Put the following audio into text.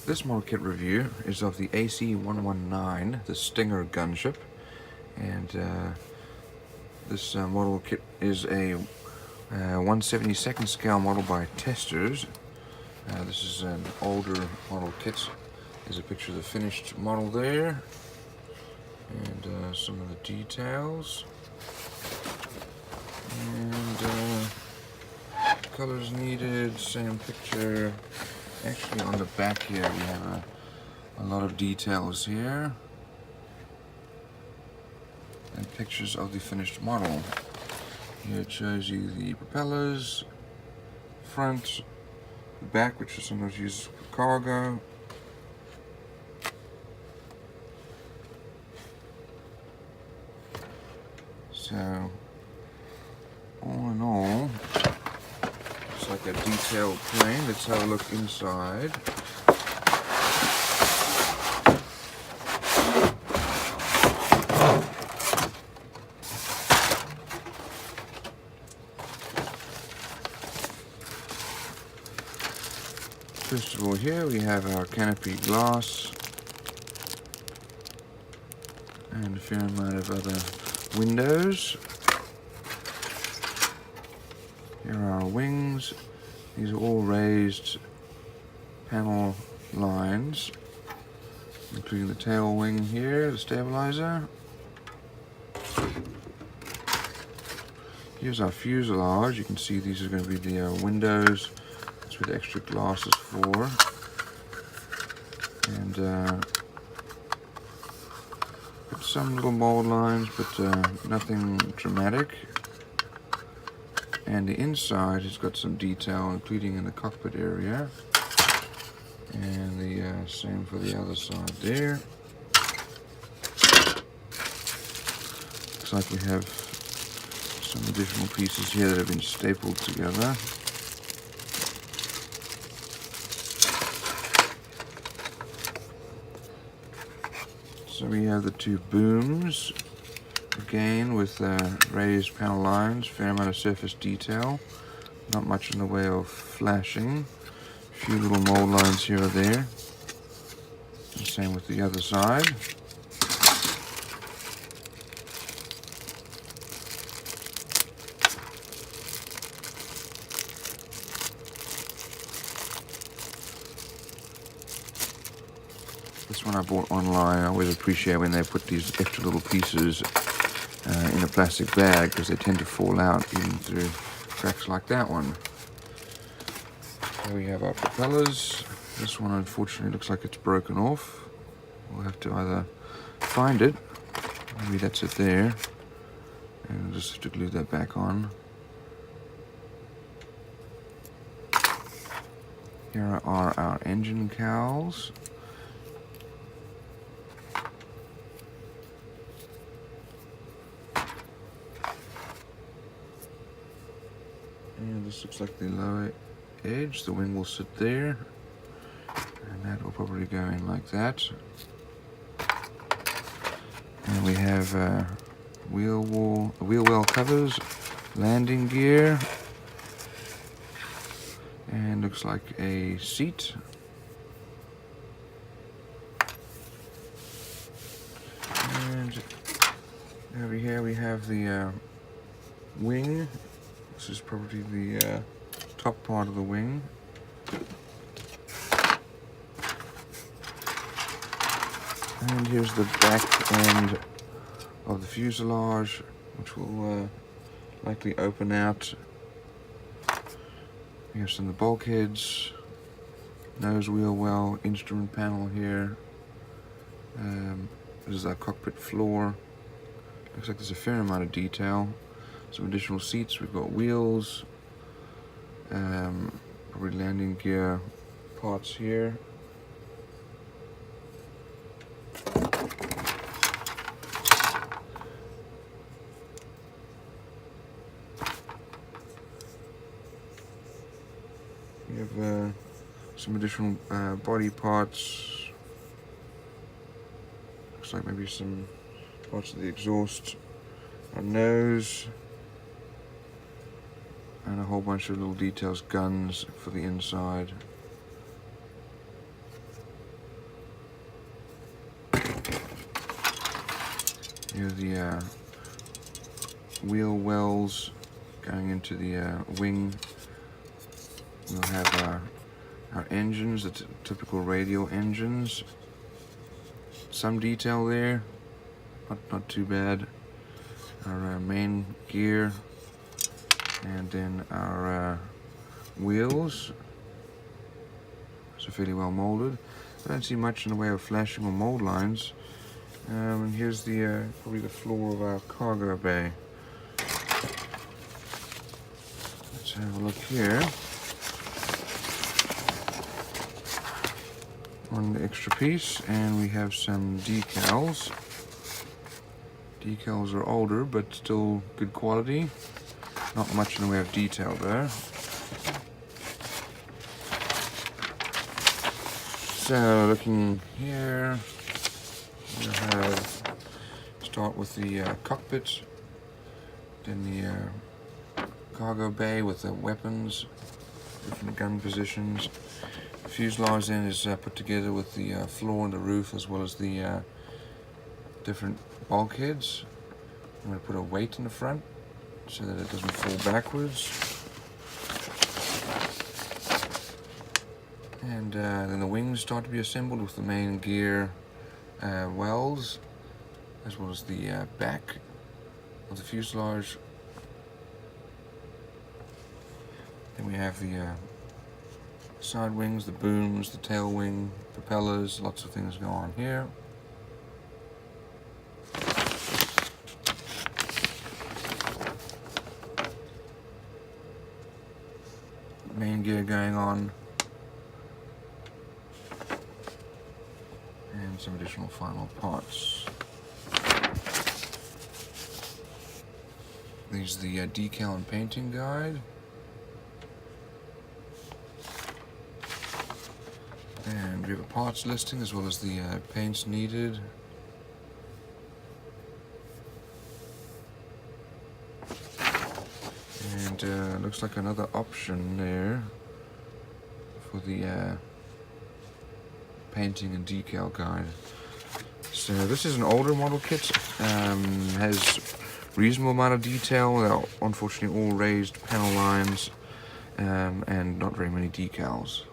This model kit review is of the AC-119, the Stinger gunship, and this model kit is a 1/72nd scale model by Testors. This is an older model kit. There's a picture of the finished model there, and some of the details, and colors needed, same picture. Actually, on the back here we have a lot of details here and pictures of the finished model. Here it shows you the propellers, front, the back, which is sometimes used for cargo, so all in all, it's like a detailed plane. Let's have a look inside. First of all, here we have our canopy glass and a fair amount of other windows. Here are our wings. These are all raised panel lines, including the tail wing here, the stabilizer. Here's our fuselage. You can see these are going to be the windows. That's where the extra glass is for. And some little mold lines, but nothing dramatic. And the inside has got some detail, including in the cockpit area. And the same for the other side there. Looks like we have some additional pieces here that have been stapled together. So we have the two booms, again with raised panel lines, fair amount of surface detail, not much in the way of flashing, a few little mold lines here or there, and same with the other side. This one I bought online. I always appreciate when they put these extra little pieces in a plastic bag, because they tend to fall out even through cracks like that one. Here we have our propellers. This one unfortunately looks like it's broken off. We'll have to either find it, maybe that's it there, and we'll just have to glue that back on. Here are our engine cowls. And this looks like the lower edge. The wing will sit there, and that will probably go in like that. And we have wheel well covers, landing gear, and looks like a seat. And over here we have the wing. This is probably the top part of the wing. And here's the back end of the fuselage, which will likely open out. We have some of the bulkheads, nose wheel well, instrument panel here. This is our cockpit floor. Looks like there's a fair amount of detail. Some additional seats. We've got wheels, probably landing gear parts here. We have some additional body parts. Looks like maybe some parts of the exhaust, our nose, and a whole bunch of little details, guns for the inside. Here are the wheel wells going into the wing. We'll have our engines, the typical radial engines. Some detail there, not too bad. Our main gear, and then our wheels. So fairly well molded. I don't see much in the way of flashing or mold lines. And here's the probably the floor of our cargo bay. Let's have a look here. One extra piece, and we have some decals. Decals are older, but still good quality. Not much in the way of detail there. So looking here, we'll have start with the cockpit, then the cargo bay with the weapons, different gun positions. The fuselage then is put together with the floor and the roof, as well as the different bulkheads. I'm going to put a weight in the front so that it doesn't fall backwards. And then the wings start to be assembled with the main gear wells, as well as the back of the fuselage. Then we have the side wings, the booms, the tail wing, propellers, lots of things go on here. Main gear going on. And some additional final parts. These are the decal and painting guide. And we have a parts listing as well as the paints needed. And looks like another option there for the painting and decal guide. So this is an older model kit, has reasonable amount of detail. They're unfortunately all raised panel lines, and not very many decals.